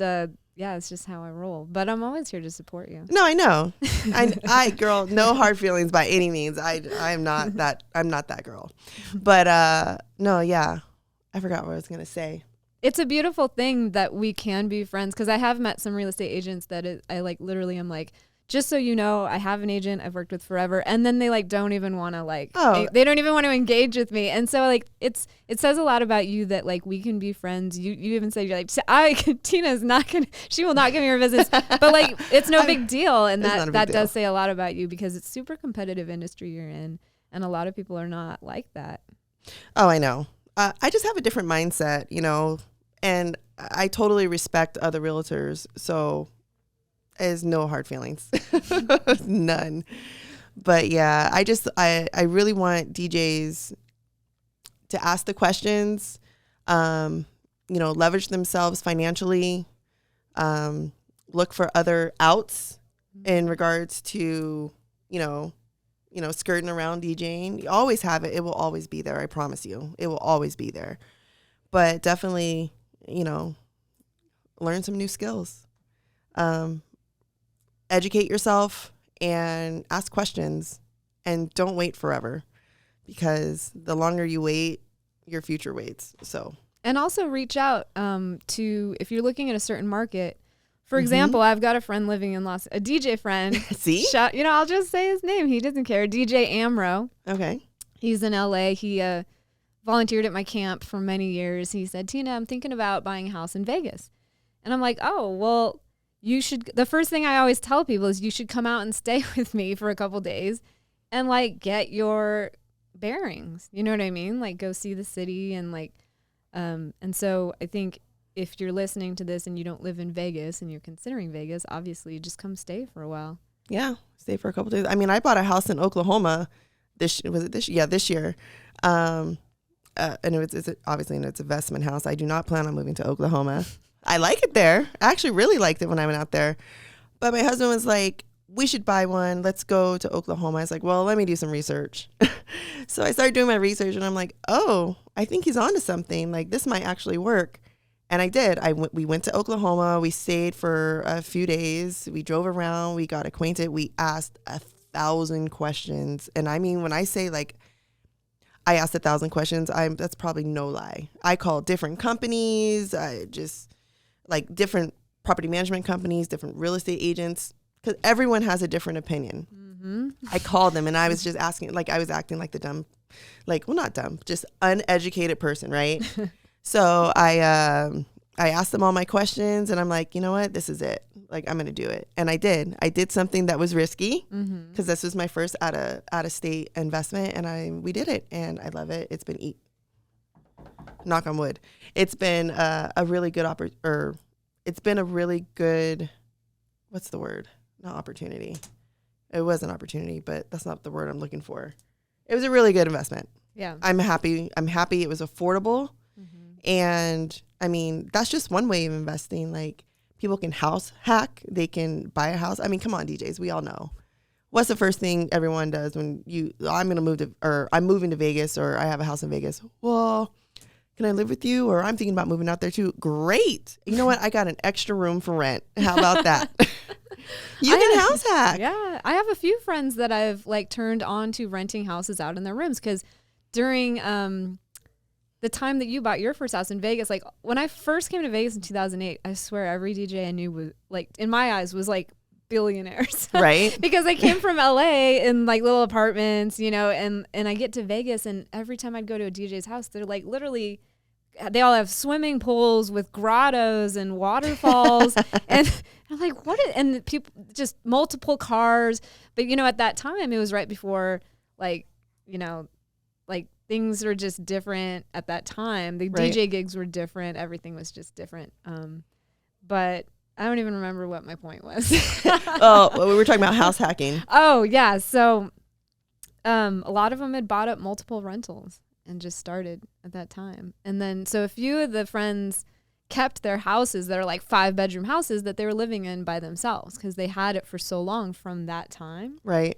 it's just how I roll. But I'm always here to support you. No, I know. I girl, no hard feelings by any means. I'm not that girl. But no, yeah. I forgot what I was gonna say. It's a beautiful thing that we can be friends, because I have met some real estate agents that I like literally am like, just so you know, I have an agent I've worked with forever. And then they like don't even want to like, Oh. they don't even want to engage with me. And so like it says a lot about you that like we can be friends. You even say you're like, Tina's not gonna, she will not give me her business, but like it's no big deal. And that does say a lot about you because it's super competitive industry you're in, and a lot of people are not like that. Oh, I know. I just have a different mindset, you know, and I totally respect other realtors. So there's no hard feelings, none. But yeah, I really want DJs to ask the questions, you know, leverage themselves financially, look for other outs in regards to, you know, skirting around DJing. You always have it. It will always be there. I promise you. It will always be there. But definitely, you know, learn some new skills. Educate yourself and ask questions, and don't wait forever, because the longer you wait, your future waits. So, and also reach out to, if you're looking at a certain market. For example, I've got a friend living in a DJ friend. See? I'll just say his name. He doesn't care. DJ Amro. Okay. He's in LA. He volunteered at my camp for many years. He said, Tina, I'm thinking about buying a house in Vegas. And I'm like, oh, well, you should. The first thing I always tell people is you should come out and stay with me for a couple days and like get your bearings. You know what I mean? Like go see the city and like, and so I think if you're listening to this and you don't live in Vegas and you're considering Vegas, obviously just come stay for a while. Yeah, stay for a couple days. I mean, I bought a house in Oklahoma this year. And it's obviously it's an investment house. I do not plan on moving to Oklahoma. I like it there. I actually really liked it when I went out there. But my husband was like, we should buy one. Let's go to Oklahoma. I was like, well, let me do some research. So I started doing my research and I'm like, oh, I think he's onto something. Like this might actually work. And I did. We went to Oklahoma. We stayed for a few days. We drove around. We got acquainted. We asked 1,000 questions. And I mean, when I say like, I asked 1,000 questions, that's probably no lie. I called different companies. I just like different property management companies, different real estate agents, because everyone has a different opinion. Mm-hmm. I called them and I was just asking, like I was acting like the dumb, like, well, not dumb, just uneducated person, right? So I asked them all my questions and I'm like, you know what, this is it. Like, I'm going to do it. And I did. I did something that was risky because this was my first out of state investment, and we did it and I love it. It's been knock on wood. It's been a really good it's been a really good, what's the word? Not opportunity. It was an opportunity, but that's not the word I'm looking for. It was a really good investment. Yeah. I'm happy it was affordable. And I mean, that's just one way of investing. Like people can house hack, they can buy a house. I mean, come on, DJs, we all know. What's the first thing everyone does when I'm moving to Vegas, or I have a house in Vegas? Well, can I live with you? Or I'm thinking about moving out there too. Great. You know what? I got an extra room for rent. How about that? You can house hack. Yeah. I have a few friends that I've like turned on to renting houses out in their rooms, because during the time that you bought your first house in Vegas, like when I first came to Vegas in 2008, I swear every DJ I knew was like, in my eyes, was like billionaires. Right. Because I came from LA in like little apartments, you know, and I get to Vegas and every time I'd go to a DJ's house, they're like literally, they all have swimming pools with grottos and waterfalls. And I'm like, and the people, just multiple cars. But, you know, at that time, it was right before, like, you know, like things were just different at that time. The right. DJ gigs were different. Everything was just different. But I don't even remember what my point was. Oh, well, we were talking about house hacking. Oh, yeah. So a lot of them had bought up multiple rentals and just started at that time. And then, so a few of the friends kept their houses that are like 5-bedroom houses that they were living in by themselves because they had it for so long from that time. Right.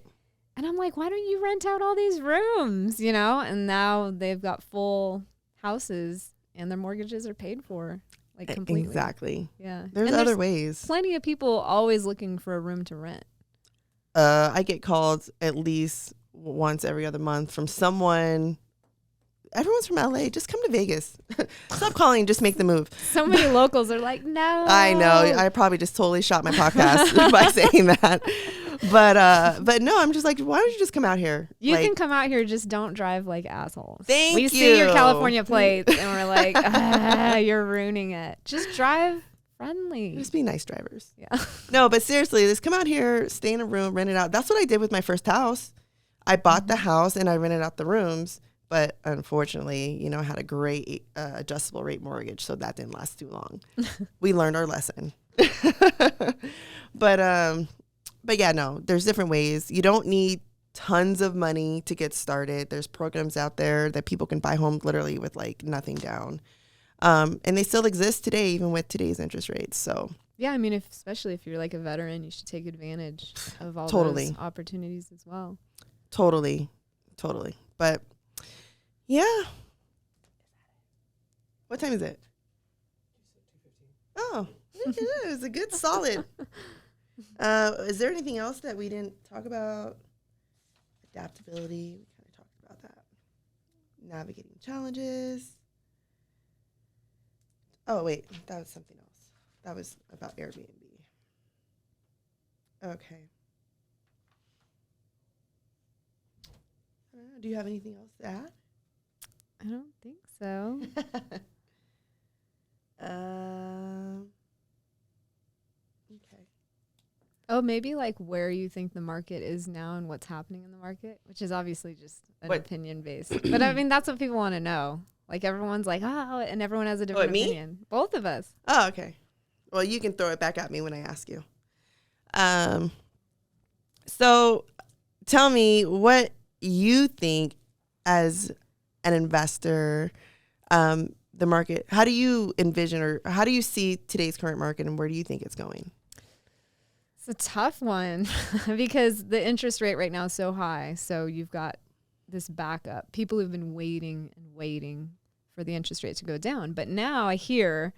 And I'm like, why don't you rent out all these rooms, you know? And now they've got full houses and their mortgages are paid for, like completely. Exactly. Yeah. There's other ways. Plenty of people always looking for a room to rent. I get called at least once every other month from someone everyone's from LA. Just come to Vegas. Stop calling. Just make the move. So many locals are like, no. I know. I probably just totally shot my podcast by saying that. But no, I'm just like, why don't you just come out here? You like, can come out here, just don't drive like assholes. Thank we you. see your California plates and we're like, you're ruining it. Just drive friendly. Just be nice drivers. Yeah. No, but seriously, just come out here, stay in a room, rent it out. That's what I did with my first house. I bought the house and I rented out the rooms. But unfortunately, I had a great adjustable rate mortgage, so that didn't last too long. We learned our lesson. But yeah, no, there's different ways. You don't need tons of money to get started. There's programs out there that people can buy homes literally with like nothing down. And they still exist today, even with today's interest rates. So yeah, I mean, especially if you're like a veteran, you should take advantage of all Totally. those opportunities as well. Totally. But yeah. What time is it? Oh, look at it. It was a good solid. Is there anything else that we didn't talk about? Adaptability. We kind of talked about that. Navigating challenges. Oh, wait. That was something else. That was about Airbnb. Okay. I don't know. Do you have anything else to add? I don't think so. Okay. Oh, maybe like where you think the market is now and what's happening in the market, which is obviously just an opinion based. But I mean, that's what people want to know. Like everyone's like, oh, and everyone has a different opinion. Both of us. Oh, okay. Well, you can throw it back at me when I ask you. So tell me what you think as an investor, the market, how do you envision or how do you see today's current market and where do you think it's going? It's a tough one because the interest rate right now is so high. So you've got this backup. People have been waiting and waiting for the interest rate to go down. But now I hear,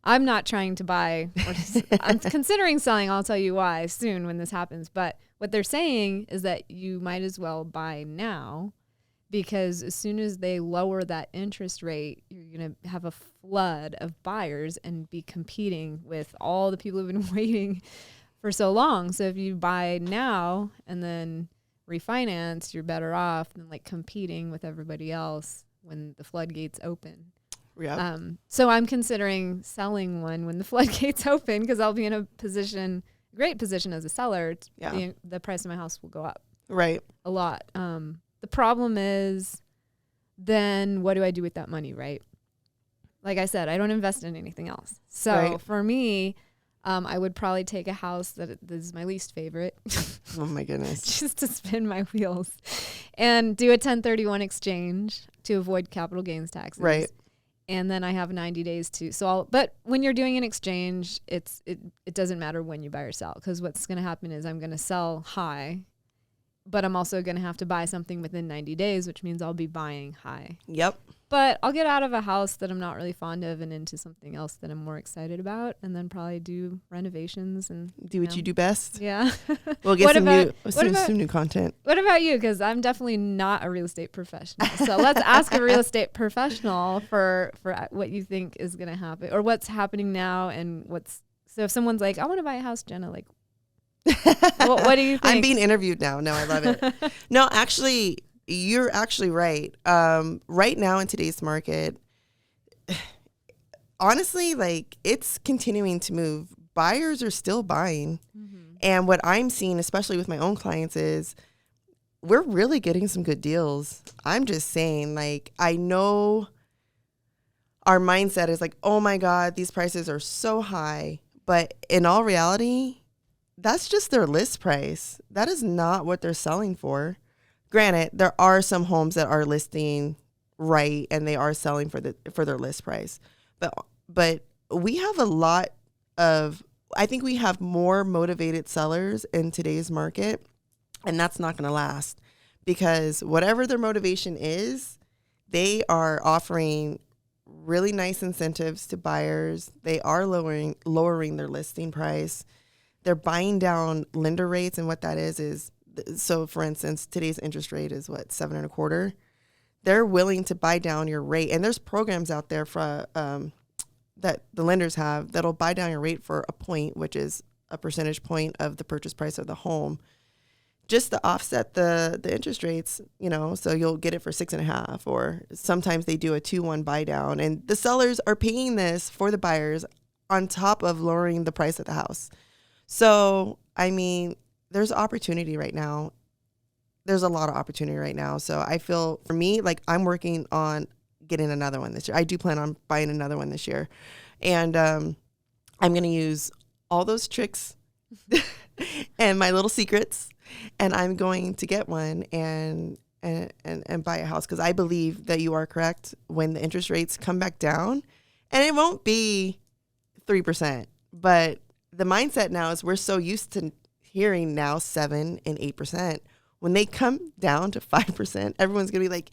I'm not trying to buy, or I'm considering selling. I'll tell you why soon when this happens. But what they're saying is that you might as well buy now because as soon as they lower that interest rate, you're going to have a flood of buyers and be competing with all the people who've been waiting for so long. So if you buy now and then refinance, you're better off than like competing with everybody else when the floodgates open. Yeah. So I'm considering selling one when the floodgates open because I'll be in a great position as a seller. Yeah. The price of my house will go up. Right. A lot. The problem is then what do I do with that money, right? Like I said, I don't invest in anything else. So for me, I would probably take a house that is my least favorite. Oh my goodness. Just to spin my wheels and do a 1031 exchange to avoid capital gains taxes. Right. And then I have 90 days but when you're doing an exchange, it doesn't matter when you buy or sell because what's going to happen is I'm going to sell high, but I'm also going to have to buy something within 90 days, which means I'll be buying high. Yep. But I'll get out of a house that I'm not really fond of and into something else that I'm more excited about and then probably do renovations and do what you do best. Yeah. We'll get some new content. What about you? Because I'm definitely not a real estate professional. So let's ask a real estate professional for what you think is going to happen or what's happening now and so if someone's like, I want to buy a house, Jenna, like, what do you think? I'm being interviewed now. No, I love it. No, actually, you're actually right. Right now in today's market, honestly, like it's continuing to move. Buyers are still buying. Mm-hmm. And what I'm seeing, especially with my own clients, is we're really getting some good deals. I'm just saying, like, I know our mindset is like, oh my God, these prices are so high. But in all reality, that's just their list price. That is not what they're selling for. Granted, there are some homes that are listing right and they are selling for their list price. But we have I think we have more motivated sellers in today's market, and that's not going to last because whatever their motivation is, they are offering really nice incentives to buyers. They are lowering their listing price. They're buying down lender rates, and what that is so for instance, today's interest rate is what, 7.25%. they're willing to buy down your rate. And there's programs out there for that the lenders have that'll buy down your rate for a point, which is a percentage point of the purchase price of the home, just to offset the interest rates, you know, so you'll get it for 6.5, or sometimes they do a 2-1 buy down, and the sellers are paying this for the buyers on top of lowering the price of the house. So, I mean, there's opportunity right now. There's a lot of opportunity right now. So I feel, for me, like, I'm working on getting another one this year. I do plan on buying another one this year. And I'm going to use all those tricks and my little secrets, and I'm going to get one and buy a house, because I believe that you are correct. When the interest rates come back down, and it won't be 3%, but the mindset now is we're so used to hearing now 7 and 8%. When they come down to 5%, everyone's going to be like,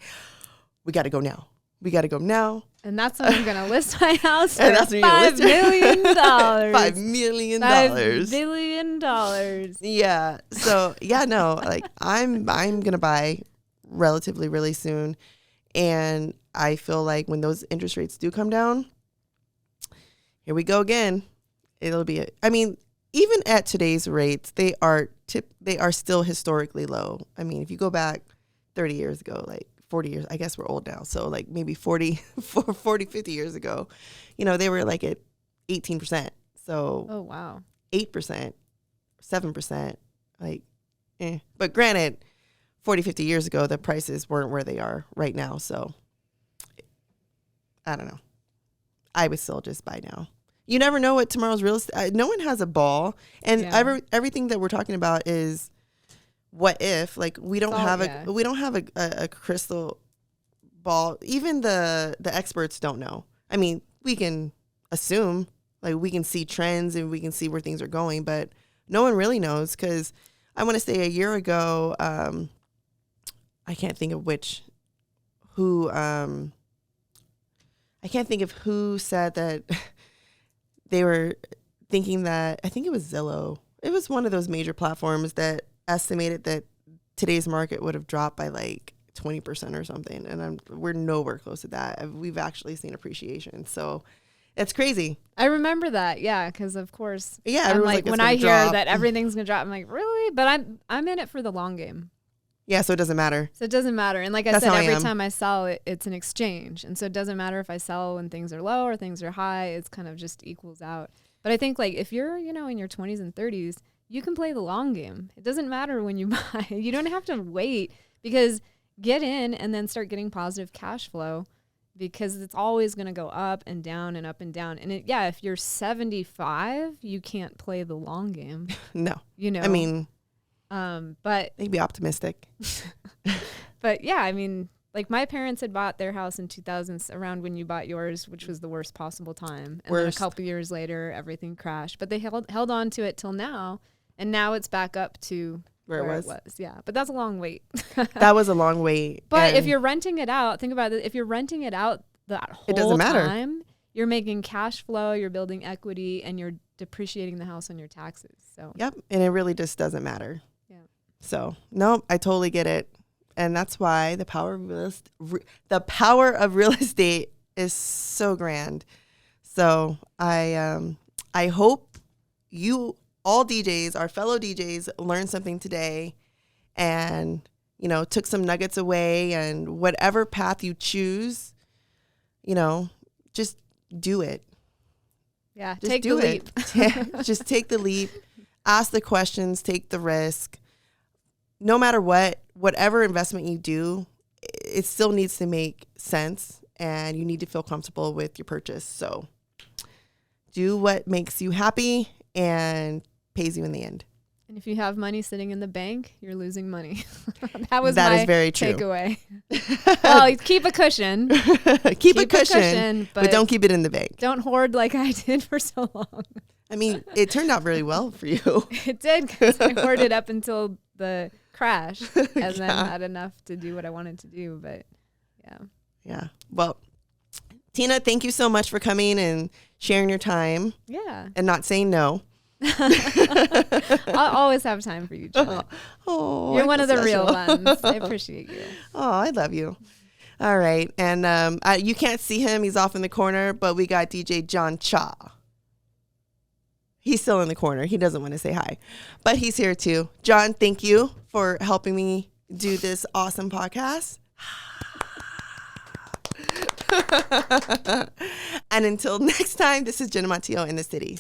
we got to go now. We got to go now. And that's when I'm going to list my house for And that's when $5 million. $5 million. $5 billion. Yeah. So yeah, no, like I'm going to buy relatively really soon. And I feel like when those interest rates do come down, here we go again. It'll be, I mean, even at today's rates, they are still historically low. I mean, if you go back 30 years ago, like 40 years, I guess we're old now. So like maybe 40, 50 years ago, you know, they were like at 18%. So oh, wow. 8%, 7%, like, But granted, 40, 50 years ago, the prices weren't where they are right now. So I don't know. I would still just buy now. You never know what tomorrow's real estate. No one has a ball, and everything that we're talking about is what if. Like we don't have a crystal ball. Even the experts don't know. I mean, we can assume, like we can see trends and we can see where things are going, but no one really knows. Because I want to say a year ago, I can't think of who said that. They were thinking that, I think it was Zillow. It was one of those major platforms that estimated that today's market would have dropped by like 20% or something. And we're nowhere close to that. We've actually seen appreciation. So it's crazy. I remember that. Yeah. Cause of course, yeah, I'm like when I hear that everything's going to drop, I'm like, really? But I'm in it for the long game. Yeah, so it doesn't matter. So it doesn't matter. And like I said, every time I sell, it's an exchange. And so it doesn't matter if I sell when things are low or things are high. It's kind of just equals out. But I think like if you're, you know, in your 20s and 30s, you can play the long game. It doesn't matter when you buy. You don't have to wait, because get in and then start getting positive cash flow, because it's always going to go up and down and up and down. And if you're 75, you can't play the long game. No. You know, I mean, but maybe optimistic. But yeah, I mean, like my parents had bought their house in 2000, around when you bought yours, which was the worst possible time. And then a couple years later, everything crashed. But they held on to it till now, and now it's back up to where it was. Yeah, but that's a long wait. That was a long wait. But if you're renting it out, think about it. If you're renting it out that whole it doesn't matter. time, you're making cash flow, you're building equity, and you're depreciating the house on your taxes. So yep, and it really just doesn't matter. So, no, I totally get it. And that's why the power of real estate is so grand. So, I hope you all DJs, our fellow DJs, learned something today and, you know, took some nuggets away, and whatever path you choose, you know, just do it. Yeah, just take the leap. Just take the leap, ask the questions, take the risk. No matter whatever investment you do, it still needs to make sense, and you need to feel comfortable with your purchase. So do what makes you happy and pays you in the end. And if you have money sitting in the bank, you're losing money. That is very true. Takeaway. Well, keep a cushion. keep a cushion, but don't keep it in the bank. Don't hoard like I did for so long. I mean, it turned out really well for you. It did, because I hoarded up until the crash and then had enough to do what I wanted to do. But yeah. Well, Tina, thank you so much for coming and sharing your time. Yeah. And not saying no. I'll always have time for you, Janet. You're one of the real ones. I appreciate you. Oh, I love you. All right. And you can't see him. He's off in the corner, but we got DJ John Cha. He's still in the corner. He doesn't want to say hi, but he's here too. John, thank you for helping me do this awesome podcast. And until next time, this is Jenna Montiel in the city.